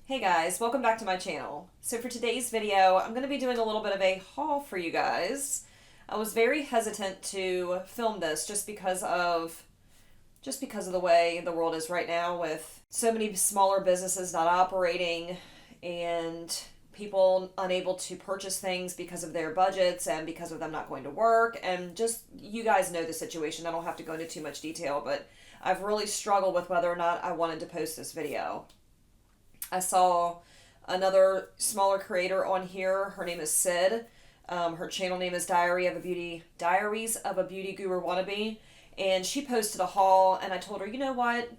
Hey guys, welcome back to my channel. So for today's video, I'm going to be doing a little bit of a haul for you guys. I was very hesitant to film this just because of the way the world is right now, with so many smaller businesses not operating and people unable to purchase things because of their budgets and because of them not going to work, and just, you guys know the situation. I don't have to go into too much detail, but I've really struggled with whether or not I wanted to post this video. I saw another smaller creator on here. Her name is Sid. Her channel name is Diaries of a Beauty Guru Wannabe. And she posted a haul, and I told her, you know what?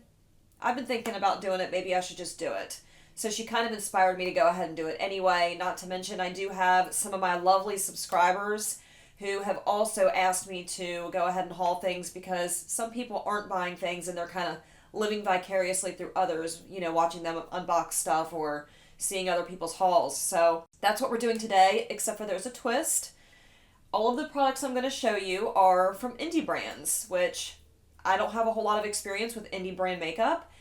I've been thinking about doing it. Maybe I should just do it. So she kind of inspired me to go ahead and do it anyway. Not to mention, I do have some of my lovely subscribers who have also asked me to go ahead and haul things, because some people aren't buying things and they're kind of living vicariously through others, watching them unbox stuff or seeing other people's hauls. So that's what we're doing today, except for there's a twist. All of the products I'm going to show you are from indie brands, which I don't have a whole lot of experience with indie brand makeup.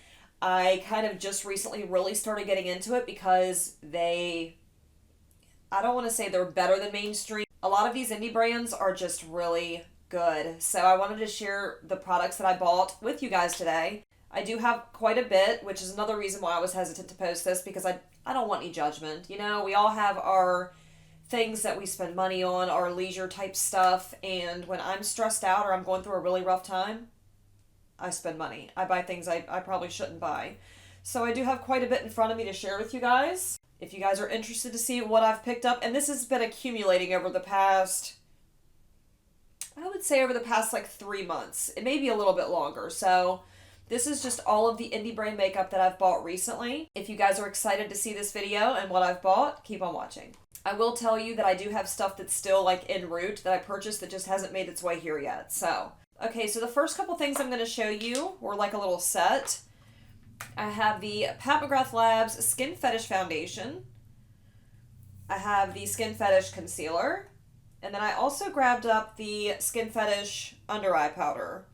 I kind of just recently really started getting into it because I don't want to say they're better than mainstream. A lot of these indie brands are just really good. So I wanted to share the products that I bought with you guys today. I do have quite a bit, which is another reason why I was hesitant to post this, because I don't want any judgment. We all have our things that we spend money on, our leisure type stuff, and when I'm stressed out or I'm going through a really rough time, I spend money. I buy things I probably shouldn't buy. So I do have quite a bit in front of me to share with you guys. If you guys are interested to see what I've picked up, and this has been accumulating over the past, I would say over the past like 3 months. It may be a little bit longer. So this is just all of the indie brand makeup that I've bought recently. If you guys are excited to see this video and what I've bought, keep on watching. I will tell you that I do have stuff that's still like en route that I purchased that just hasn't made its way here yet. So, okay, so the first couple things I'm going to show you were like a little set. I have the McGrath Labs Skin Fetish Foundation. I have the Skin Fetish Concealer. And then I also grabbed up the Skin Fetish Under Eye Powder.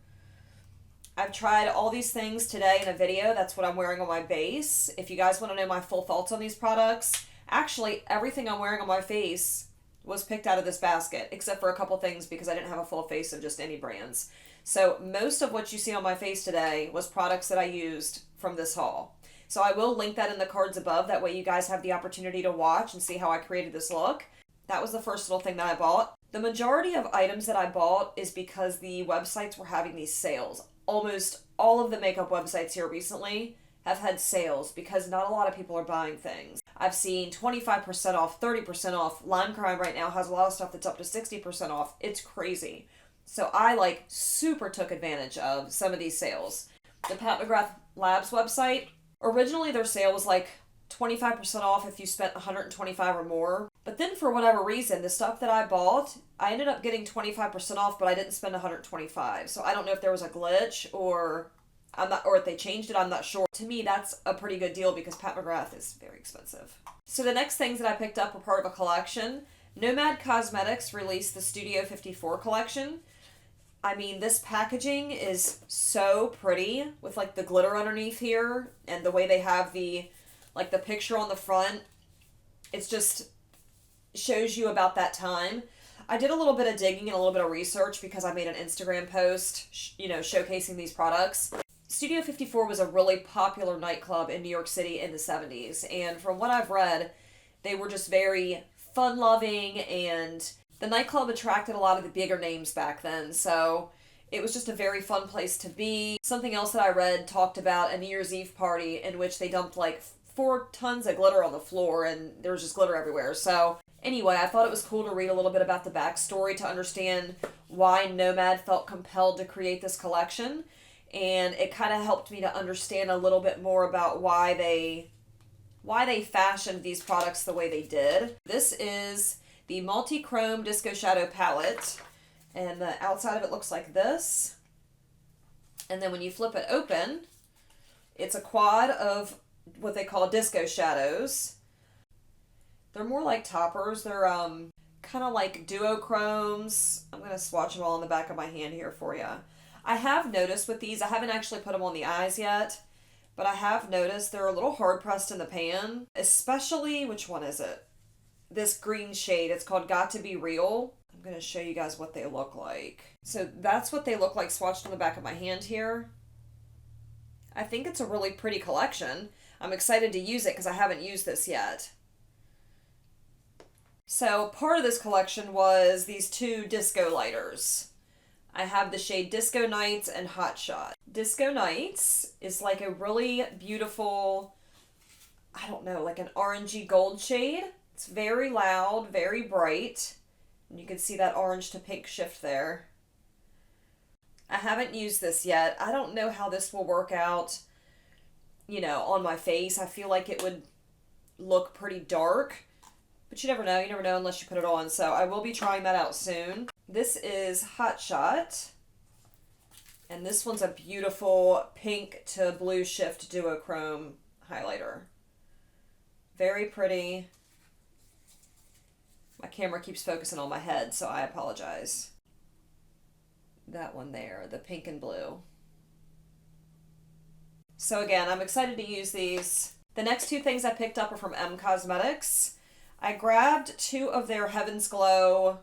I've tried all these things today in a video. That's what I'm wearing on my base. If you guys want to know my full thoughts on these products, actually everything I'm wearing on my face was picked out of this basket, except for a couple things because I didn't have a full face of just any brands. So most of what you see on my face today was products that I used from this haul. So I will link that in the cards above. That way you guys have the opportunity to watch and see how I created this look. That was the first little thing that I bought. The majority of items that I bought is because the websites were having these sales. Almost all of the makeup websites here recently have had sales because not a lot of people are buying things. I've seen 25% off, 30% off. Lime Crime right now has a lot of stuff that's up to 60% off. It's crazy. So I super took advantage of some of these sales. The McGrath Labs website, originally their sale was 25% off if you spent $125 or more. But then for whatever reason, the stuff that I bought, I ended up getting 25% off, but I didn't spend $125. So I don't know if there was a glitch or if they changed it, I'm not sure. To me, that's a pretty good deal because Pat McGrath is very expensive. So the next things that I picked up were part of a collection. Nomad Cosmetics released the Studio 54 collection. I mean, this packaging is so pretty with the glitter underneath here and the way they have the picture on the front. It's just shows you about that time. I did a little bit of digging and a little bit of research because I made an Instagram post, showcasing these products. Studio 54 was a really popular nightclub in New York City in the 70s. And from what I've read, they were just very fun-loving, and the nightclub attracted a lot of the bigger names back then. So it was just a very fun place to be. Something else that I read talked about a New Year's Eve party in which they dumped 4 tons of glitter on the floor, and there was just glitter everywhere. So anyway, I thought it was cool to read a little bit about the backstory to understand why Nomad felt compelled to create this collection. And it kind of helped me to understand a little bit more about why they fashioned these products the way they did. This is the Multichrome Disco Shadow Palette, and the outside of it looks like this. And then when you flip it open, it's a quad of what they call disco shadows. They're more like toppers. They're kind of like duochromes. I'm going to swatch them all on the back of my hand here for you. I have noticed with these, I haven't actually put them on the eyes yet, but I have noticed they're a little hard pressed in the pan, especially, which one is it? This green shade. It's called Got to Be Real. I'm going to show you guys what they look like. So that's what they look like swatched on the back of my hand here. I think it's a really pretty collection. I'm excited to use it because I haven't used this yet. So part of this collection was these two disco lighters. I have the shade Disco Nights and Hot Shot. Disco Nights is like a really beautiful, I don't know, like an orangey gold shade. It's very loud, very bright. And you can see that orange to pink shift there. I haven't used this yet. I don't know how this will work out, you know, on my face. I feel like it would look pretty dark. But you never know. You never know unless you put it on. So I will be trying that out soon. This is Hot Shot. And this one's a beautiful pink to blue shift duochrome highlighter. Very pretty. My camera keeps focusing on my head, so I apologize. That one there, the pink and blue. So again, I'm excited to use these. The next two things I picked up are from Cosmetics. I grabbed two of their Heaven's Glow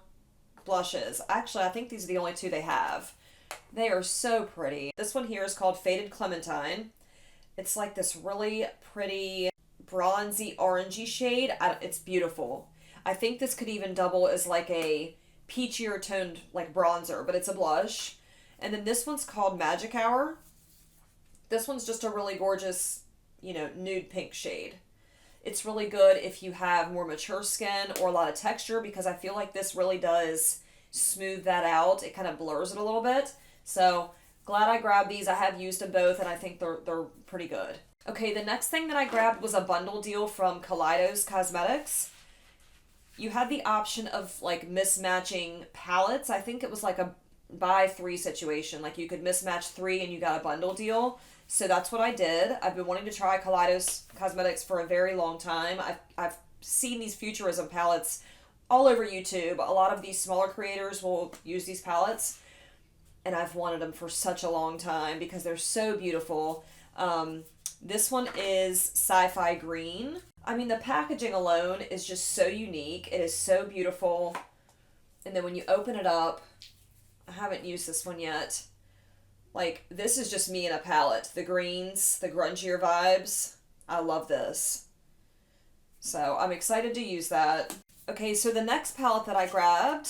blushes. Actually, I think these are the only two they have. They are so pretty. This one here is called Faded Clementine. It's like this really pretty bronzy orangey shade. It's beautiful. I think this could even double as like a peachier toned like bronzer, but it's a blush. And then this one's called Magic Hour. This one's just a really gorgeous, you know, nude pink shade. It's really good if you have more mature skin or a lot of texture, because I feel like this really does smooth that out. It kind of blurs it a little bit. So glad I grabbed these. I have used them both and I think they're pretty good. Okay, the next thing that I grabbed was a bundle deal from Kaleidos Cosmetics. You had the option of like mismatching palettes. I think it was like a buy three situation. Like you could mismatch three and you got a bundle deal. So that's what I did. I've been wanting to try Kaleidos Cosmetics for a very long time. I've seen these Futurism palettes all over YouTube. A lot of these smaller creators will use these palettes. And I've wanted them for such a long time because they're so beautiful. This one is Sci-Fi Green. I mean, the packaging alone is just so unique. It is so beautiful. And then when you open it up, I haven't used this one yet. Like, this is just me in a palette. The greens, the grungier vibes. I love this. So I'm excited to use that. Okay, so the next palette that I grabbed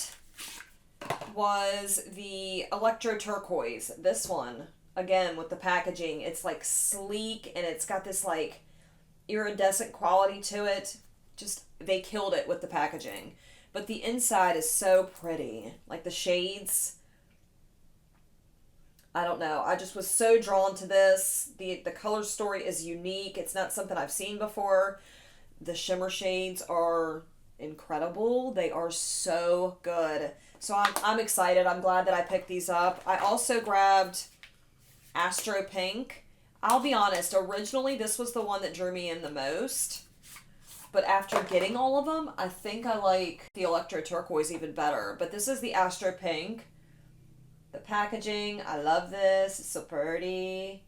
was the Electro Turquoise. This one, again, with the packaging. It's like sleek and it's got this like iridescent quality to it. Just, they killed it with the packaging. But the inside is so pretty. Like the shades, I don't know. I just was so drawn to this. The color story is unique. It's not something I've seen before. The shimmer shades are incredible. They are so good. So I'm excited. I'm glad that I picked these up. I also grabbed Astro Pink. I'll be honest, originally this was the one that drew me in the most. But after getting all of them, I think I like the Electro Turquoise even better. But this is the Astro Pink. The packaging, I love this. It's so pretty.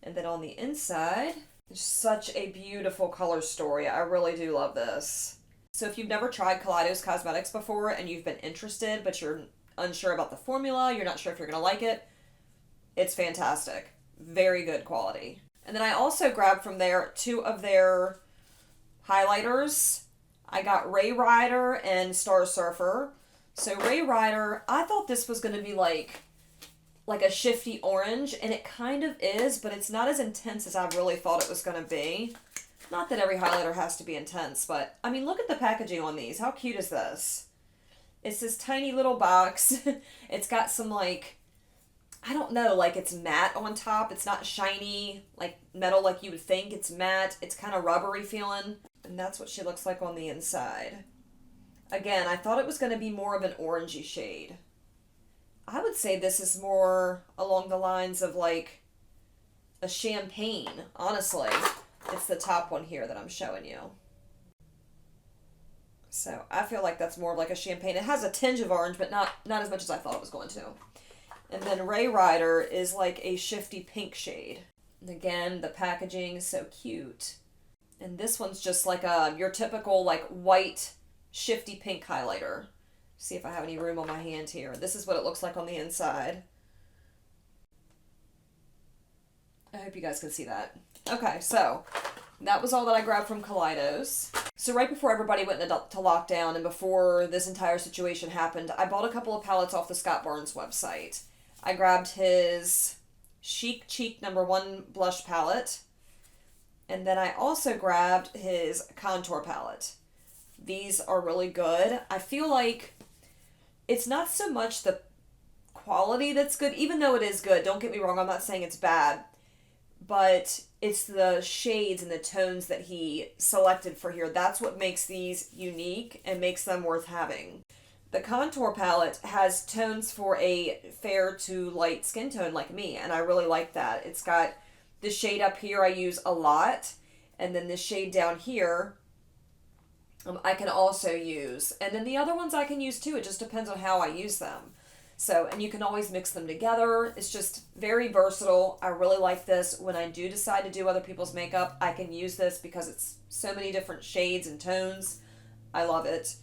And then on the inside, there's such a beautiful color story. I really do love this. So if you've never tried Kaleidos Cosmetics before and you've been interested, but you're unsure about the formula, you're not sure if you're going to like it, it's fantastic. Very good quality. And then I also grabbed from there two of their highlighters. I got Ray Rider and Star Surfer. So Ray Rider, I thought this was going to be like a shifty orange, and it kind of is, but it's not as intense as I really thought it was going to be. Not that every highlighter has to be intense, but I mean, look at the packaging on these. How cute is this? It's this tiny little box. It's got some like, I don't know, like it's matte on top. It's not shiny like metal like you would think. It's matte. It's kind of rubbery feeling. And that's what she looks like on the inside. Again, I thought it was going to be more of an orangey shade. I would say this is more along the lines of like a champagne, honestly. It's the top one here that I'm showing you. So I feel like that's more of like a champagne. It has a tinge of orange, but not as much as I thought it was going to. And then Ray Rider is like a shifty pink shade. And again, the packaging is so cute. And this one's just like your typical like white shifty pink highlighter. See if I have any room on my hand here. This is what it looks like on the inside. I hope you guys can see that. Okay, so that was all that I grabbed from Kaleidos. So right before everybody went into lockdown and before this entire situation happened, I bought a couple of palettes off the Scott Barnes website. I grabbed his Chic Cheek #1 blush palette. And then I also grabbed his contour palette. These are really good. I feel like it's not so much the quality that's good, even though it is good. Don't get me wrong, I'm not saying it's bad. But it's the shades and the tones that he selected for here. That's what makes these unique and makes them worth having. The contour palette has tones for a fair to light skin tone like me, and I really like that. It's got the shade up here I use a lot, and then the shade down here I can also use. And then the other ones I can use too. It just depends on how I use them. So, and you can always mix them together. It's just very versatile. I really like this. When I do decide to do other people's makeup, I can use this because it's so many different shades and tones. I love it.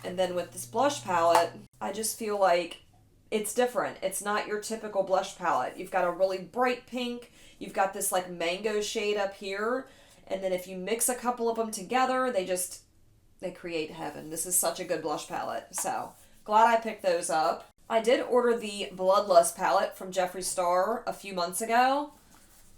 And then with this blush palette, I just feel like it's different. It's not your typical blush palette. You've got a really bright pink. You've got this like mango shade up here. And then if you mix a couple of them together, they create heaven. This is such a good blush palette. So glad I picked those up. I did order the Bloodlust palette from Jeffree Star a few months ago.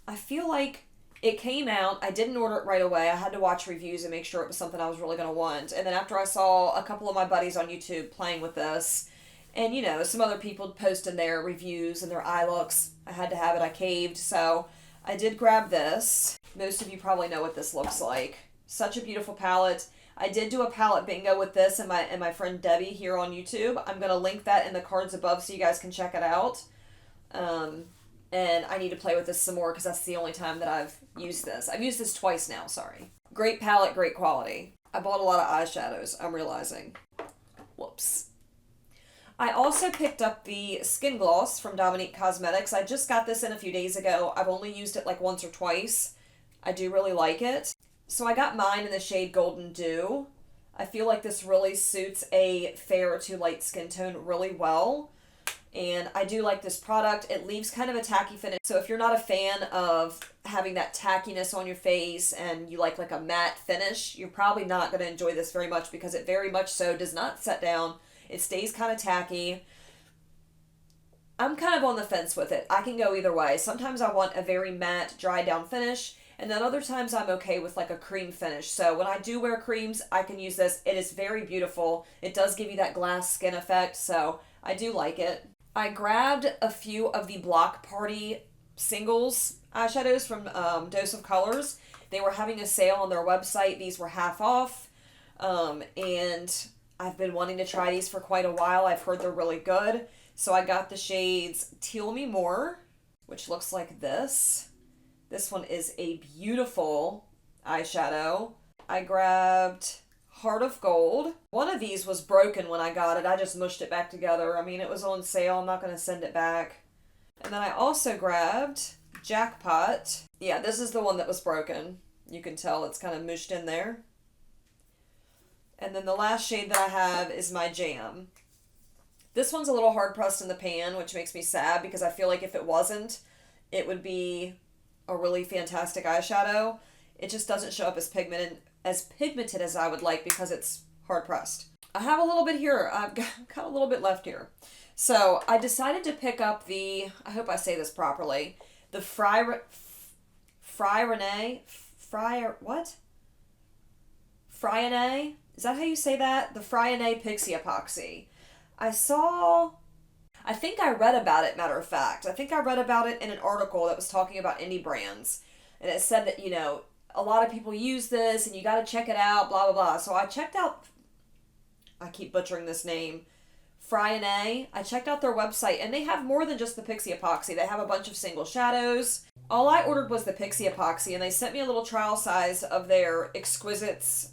I feel like it came out. I didn't order it right away. I had to watch reviews and make sure it was something I was really going to want. And then after I saw a couple of my buddies on YouTube playing with this, and you know, some other people posting their reviews and their eye looks, I had to have it. I caved. So I did grab this. Most of you probably know what this looks like. Such a beautiful palette. I did do a palette bingo with this and my friend Debbie here on YouTube. I'm going to link that in the cards above so you guys can check it out. And I need to play with this some more because that's the only time that I've used this. I've used this twice now, sorry. Great palette, great quality. I bought a lot of eyeshadows, I'm realizing. Whoops. I also picked up the Skin Gloss from Dominique Cosmetics. I just got this in a few days ago. I've only used it like once or twice. I do really like it. So I got mine in the shade Golden Dew. I feel like this really suits a fair to light skin tone really well. And I do like this product. It leaves kind of a tacky finish. So if you're not a fan of having that tackiness on your face and you like a matte finish, you're probably not going to enjoy this very much because it very much so does not set down. It stays kind of tacky. I'm kind of on the fence with it. I can go either way. Sometimes I want a very matte, dry down finish. And then other times I'm okay with like a cream finish. So when I do wear creams, I can use this. It is very beautiful. It does give you that glass skin effect. So I do like it. I grabbed a few of the Block Party singles eyeshadows from Dose of Colors. They were having a sale on their website. These were half off. And I've been wanting to try these for quite a while. I've heard they're really good. So I got the shades Teal Me More, which looks like this. This one is a beautiful eyeshadow. I grabbed Heart of Gold. One of these was broken when I got it. I just mushed it back together. I mean, it was on sale. I'm not going to send it back. And then I also grabbed Jackpot. Yeah, this is the one that was broken. You can tell it's kind of mushed in there. And then the last shade that I have is my Jam. This one's a little hard pressed in the pan, which makes me sad because I feel like if it wasn't, it would be a really fantastic eyeshadow. It just doesn't show up as pigmented as I would like because it's hard pressed. I have a little bit here. I've got a little bit left here. So I decided to pick up the, I hope I say this properly, the Fryna. Is that how you say that? The Fryna Pixie Epoxy. I think I read about it, matter of fact. I think I read about it in an article that was talking about indie brands. And it said that, you know, a lot of people use this and you got to check it out, blah, blah, blah. So I checked out, I keep butchering this name, Fryna. I checked out their website and they have more than just the Pixie Epoxy. They have a bunch of single shadows. All I ordered was the Pixie Epoxy and they sent me a little trial size of their Exquisites,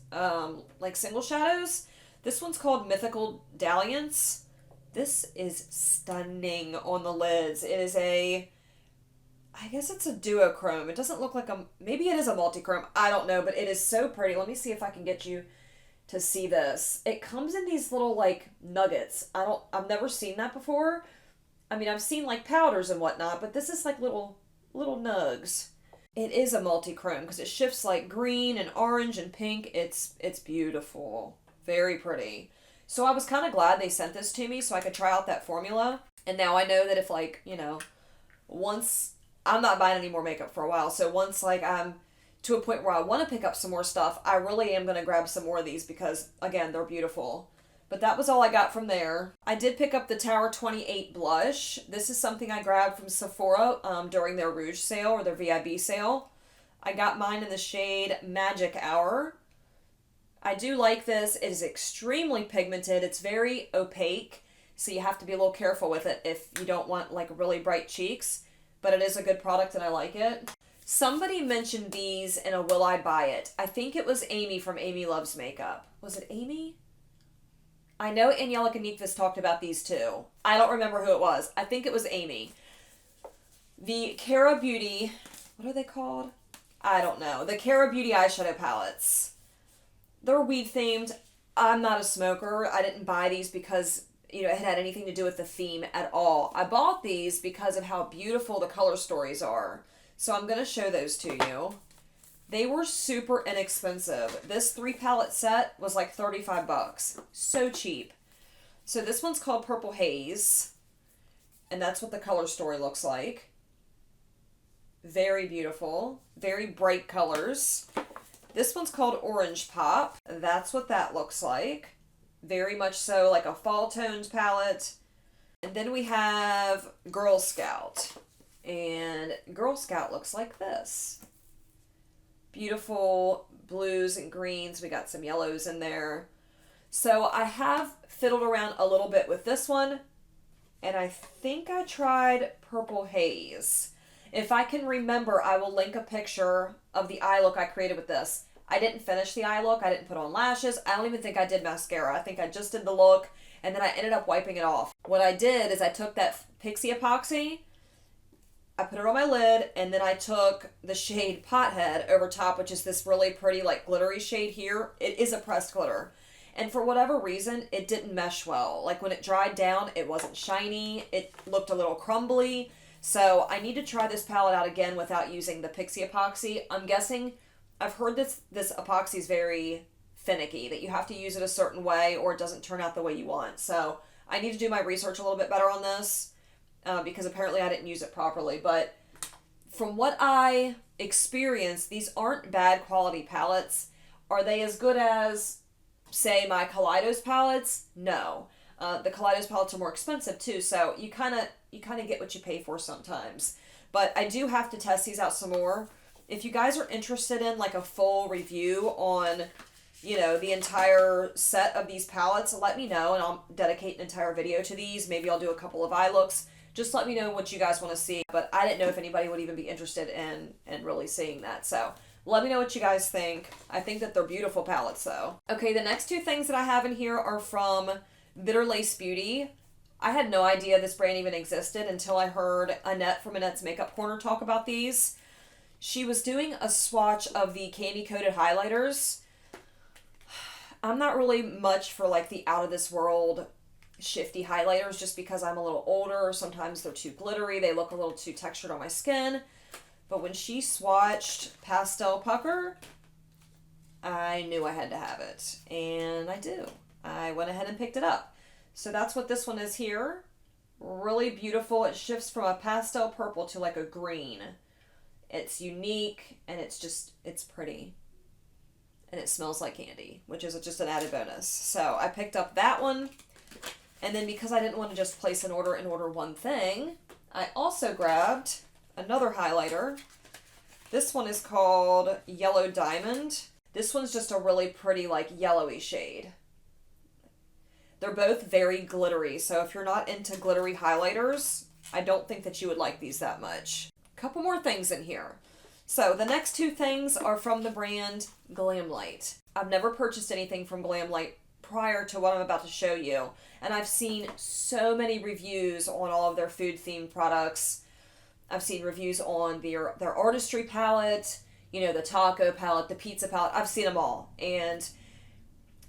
like single shadows. This one's called Mythical Dalliance. This is stunning on the lids. It is a I guess it's a duochrome. It doesn't look like maybe it is a multichrome. I don't know, but it is so pretty. Let me see if I can get you to see this. It comes in these little like nuggets. I've never seen that before. I mean, I've seen like powders and whatnot, but this is like little nugs. It is a multichrome because it shifts like green and orange and pink. It's beautiful. Very pretty. So I was kind of glad they sent this to me so I could try out that formula. And now I know that if like, once I'm not buying any more makeup for a while, so once like I'm to a point where I want to pick up some more stuff, I really am going to grab some more of these because, again, they're beautiful. But that was all I got from there. I did pick up the Tower 28 blush. This is something I grabbed from Sephora during their Rouge sale or their VIB sale. I got mine in the shade Magic Hour. I do like this. It is extremely pigmented. It's very opaque, so you have to be a little careful with it if you don't want like really bright cheeks. But it is a good product and I like it. Somebody mentioned these in a Will I Buy It. I think it was Amy from Amy Loves Makeup. Was it Amy? I know Angelica Nikvis talked about these too. I don't remember who it was. I think it was Amy. The Carib Beauty, what are they called? I don't know. The Carib Beauty eyeshadow palettes. They're weed themed. I'm not a smoker. I didn't buy these because it had anything to do with the theme at all. I bought these because of how beautiful the color stories are. So I'm going to show those to you. They were super inexpensive. This 3-palette set was like $35. So cheap. So this one's called Purple Haze. And that's what the color story looks like. Very beautiful. Very bright colors. This one's called Orange Pop. That's what that looks like. Very much so like a fall tones palette. And then we have Girl Scout. And Girl Scout looks like this. Beautiful blues and greens. We got some yellows in there. So I have fiddled around a little bit with this one. And I think I tried Purple Haze. If I can remember, I will link a picture of the eye look I created with this. I didn't finish the eye look. I didn't put on lashes. I don't even think I did mascara. I think I just did the look, and then I ended up wiping it off. What I did is I took that Pixie Epoxy, I put it on my lid, and then I took the shade Pothead over top, which is this really pretty, like, glittery shade here. It is a pressed glitter. And for whatever reason, it didn't mesh well. Like, when it dried down, it wasn't shiny. It looked a little crumbly. So I need to try this palette out again without using the Pixie Epoxy. I'm guessing, I've heard this epoxy is very finicky, that you have to use it a certain way or it doesn't turn out the way you want. So I need to do my research a little bit better on this because apparently I didn't use it properly. But from what I experienced, these aren't bad quality palettes. Are they as good as, say, my Kaleidos palettes? No. The Kaleidos palettes are more expensive too, so you kind of get what you pay for sometimes. But I do have to test these out some more. If you guys are interested in like a full review on, the entire set of these palettes, let me know and I'll dedicate an entire video to these. Maybe I'll do a couple of eye looks. Just let me know what you guys want to see. But I didn't know if anybody would even be interested in really seeing that. So let me know what you guys think. I think that they're beautiful palettes though. Okay, the next two things that I have in here are from Bitter Lace Beauty. I had no idea this brand even existed until I heard Annette from Annette's Makeup Corner talk about these. She was doing a swatch of the candy-coated highlighters. I'm not really much for like the out-of-this-world shifty highlighters just because I'm a little older. Sometimes they're too glittery. They look a little too textured on my skin. But when she swatched Pastel Pucker, I knew I had to have it. And I do. I went ahead and picked it up. So that's what this one is here. Really beautiful. It shifts from a pastel purple to like a green. It's unique and it's pretty. And it smells like candy, which is just an added bonus. So I picked up that one. And then because I didn't want to just place an order and order one thing, I also grabbed another highlighter. This one is called Yellow Diamond. This one's just a really pretty like yellowy shade. They're both very glittery, so if you're not into glittery highlighters, I don't think that you would like these that much. A couple more things in here. So the next two things are from the brand Glamlight. I've never purchased anything from Glamlight prior to what I'm about to show you, and I've seen so many reviews on all of their food-themed products. I've seen reviews on their artistry palette, you know, the taco palette, the pizza palette. I've seen them all. And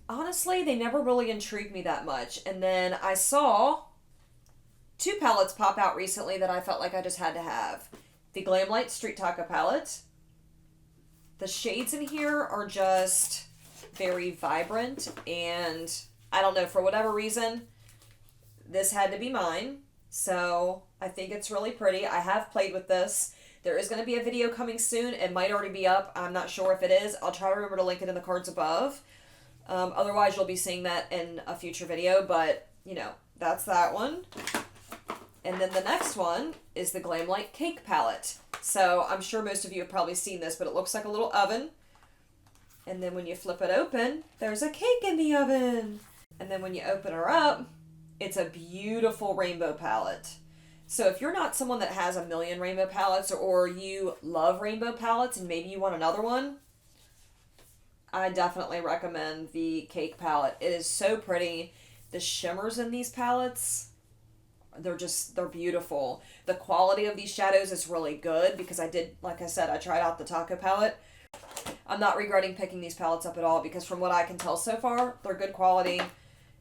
honestly, they never really intrigued me that much. And then I saw two palettes pop out recently that I felt like I just had to have. The Glamlight Street Taco palette. The shades in here are just very vibrant, and I don't know, for whatever reason, this had to be mine. So I think it's really pretty. I have played with this. There is going to be a video coming soon. It might already be up. I'm not sure if it is. I'll try to remember to link it in the cards above. Otherwise, you'll be seeing that in a future video, but, you know, that's that one. And then the next one is the Glamlight Cake Palette. So I'm sure most of you have probably seen this, but it looks like a little oven. And then when you flip it open, there's a cake in the oven. And then when you open her up, it's a beautiful rainbow palette. So if you're not someone that has a million rainbow palettes, or you love rainbow palettes and maybe you want another one, I definitely recommend the cake palette. It is so pretty. The shimmers in these palettes, they're beautiful. The quality of these shadows is really good because like I said, I tried out the taco palette. I'm not regretting picking these palettes up at all because from what I can tell so far, they're good quality.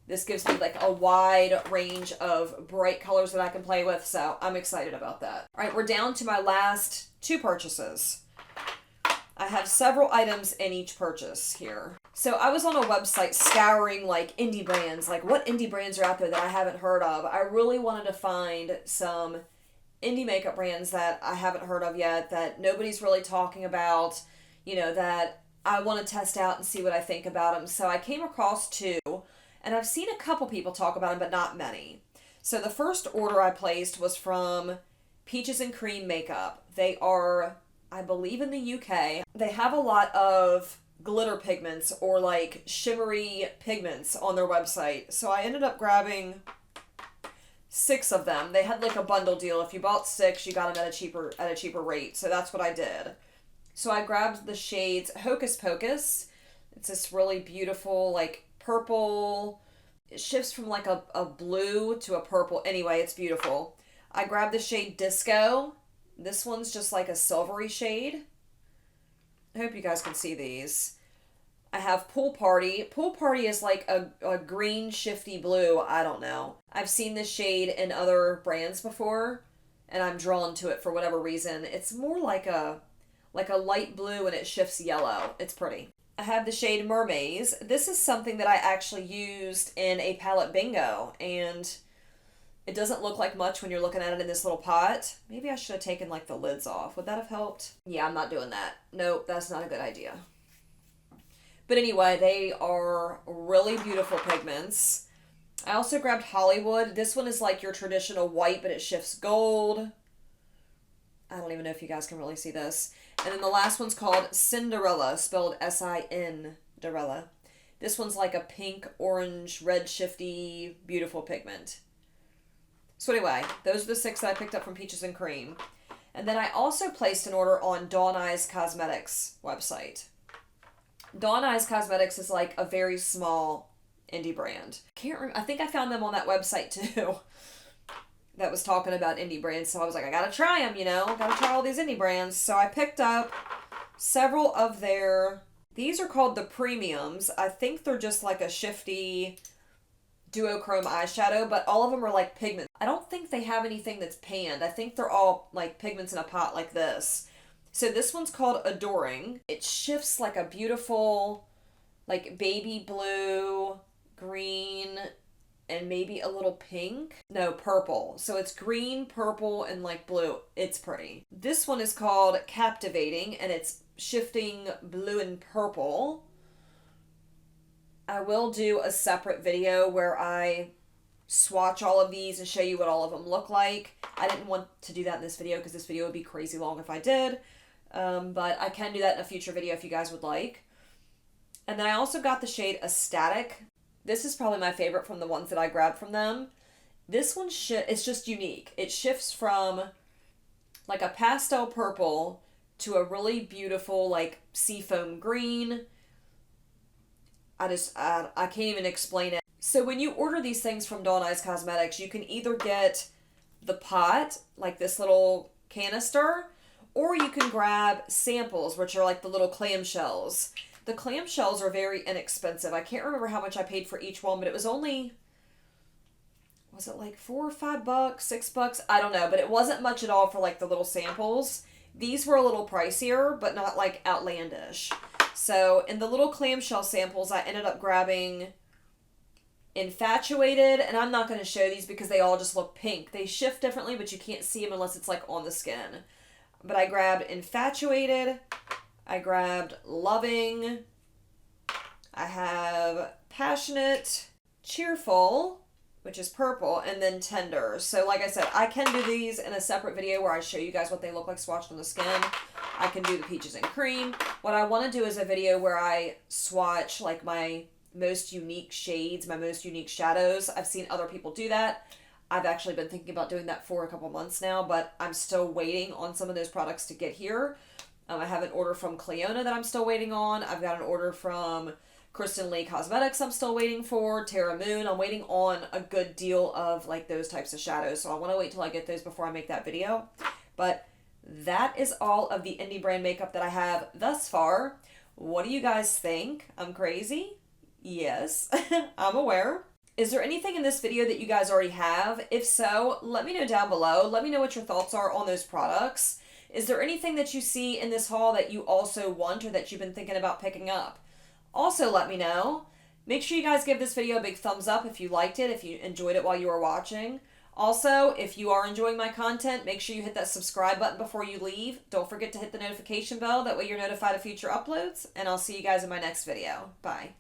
This gives me like a wide range of bright colors that I can play with, so I'm excited about that. All right, we're down to my last two purchases. I have several items in each purchase here. So I was on a website scouring like indie brands, like what indie brands are out there that I haven't heard of. I really wanted to find some indie makeup brands that I haven't heard of yet, that nobody's really talking about, you know, that I want to test out and see what I think about them. So I came across two, and I've seen a couple people talk about them, but not many. So the first order I placed was from Peaches and Cream Makeup. They are, I believe, in the UK. They have a lot of glitter pigments or like shimmery pigments on their website. So I ended up grabbing 6 of them. They had like a bundle deal. If you bought 6, you got them at a cheaper rate. So that's what I did. So I grabbed the shades Hocus Pocus. It's this really beautiful like purple. It shifts from like a blue to a purple. Anyway, it's beautiful. I grabbed the shade Disco. This one's just like a silvery shade. I hope you guys can see these. I have Pool Party. Pool Party is like a green shifty blue. I don't know. I've seen this shade in other brands before, and I'm drawn to it for whatever reason. It's more like a light blue and it shifts yellow. It's pretty. I have the shade Mermaids. This is something that I actually used in a palette bingo, and it doesn't look like much when you're looking at it in this little pot. Maybe I should have taken like the lids off. Would that have helped? Yeah, I'm not doing that. Nope, that's not a good idea. But anyway, they are really beautiful pigments. I also grabbed Hollywood. This one is like your traditional white, but it shifts gold. I don't even know if you guys can really see this. And then the last one's called Cinderella, spelled S-I-N-Derella. This one's like a pink, orange, red, shifty, beautiful pigment. So anyway, those are the 6 that I picked up from Peaches and Cream. And then I also placed an order on Dawn Eyes Cosmetics website. Dawn Eyes Cosmetics is like a very small indie brand. I think I found them on that website too. That was talking about indie brands, so I was like, I gotta try them, you know? Gotta try all these indie brands. So I picked up several of these are called the Premiums. I think they're just like a shifty duochrome eyeshadow, but all of them are like pigments. I don't think they have anything that's panned. I think they're all like pigments in a pot like this. So this one's called Adoring. It shifts like a beautiful, like baby blue, green, and maybe a little pink. No, purple. So it's green, purple, and like blue. It's pretty. This one is called Captivating, and it's shifting blue and purple. I will do a separate video where I swatch all of these and show you what all of them look like. I didn't want to do that in this video because this video would be crazy long if I did. But I can do that in a future video if you guys would like. And then I also got the shade Ecstatic. This is probably my favorite from the ones that I grabbed from them. This one, it's just unique. It shifts from like a pastel purple to a really beautiful like seafoam green. I can't even explain it. So when you order these things from Dawn Eyes Cosmetics, you can either get the pot, like this little canister, or you can grab samples, which are like the little clamshells. The clamshells are very inexpensive. I can't remember how much I paid for each one, but it was only, was it like $4 or $5, $6? I don't know, but it wasn't much at all for like the little samples. These were a little pricier, but not like outlandish. So in the little clamshell samples, I ended up grabbing Infatuated, and I'm not going to show these because they all just look pink. They shift differently, but you can't see them unless it's like on the skin. But I grabbed Infatuated, I grabbed Loving, I have Passionate, Cheerful, which is purple, and then Tender. So like I said, I can do these in a separate video where I show you guys what they look like swatched on the skin. I can do the peaches and cream. What I want to do is a video where I swatch like my most unique shades, my most unique shadows. I've seen other people do that. I've actually been thinking about doing that for a couple months now, but I'm still waiting on some of those products to get here. I have an order from Cleona that I'm still waiting on. I've got an order from Kristen Lee Cosmetics I'm still waiting for. Terra Moon. I'm waiting on a good deal of like those types of shadows. So I want to wait till I get those before I make that video. But that is all of the indie brand makeup that I have thus far. What do you guys think? I'm crazy? Yes, I'm aware. Is there anything in this video that you guys already have? If so, let me know down below. Let me know what your thoughts are on those products. Is there anything that you see in this haul that you also want or that you've been thinking about picking up? Also, let me know. Make sure you guys give this video a big thumbs up if you liked it, if you enjoyed it while you were watching. Also, if you are enjoying my content, make sure you hit that subscribe button before you leave. Don't forget to hit the notification bell. That way you're notified of future uploads. And I'll see you guys in my next video. Bye.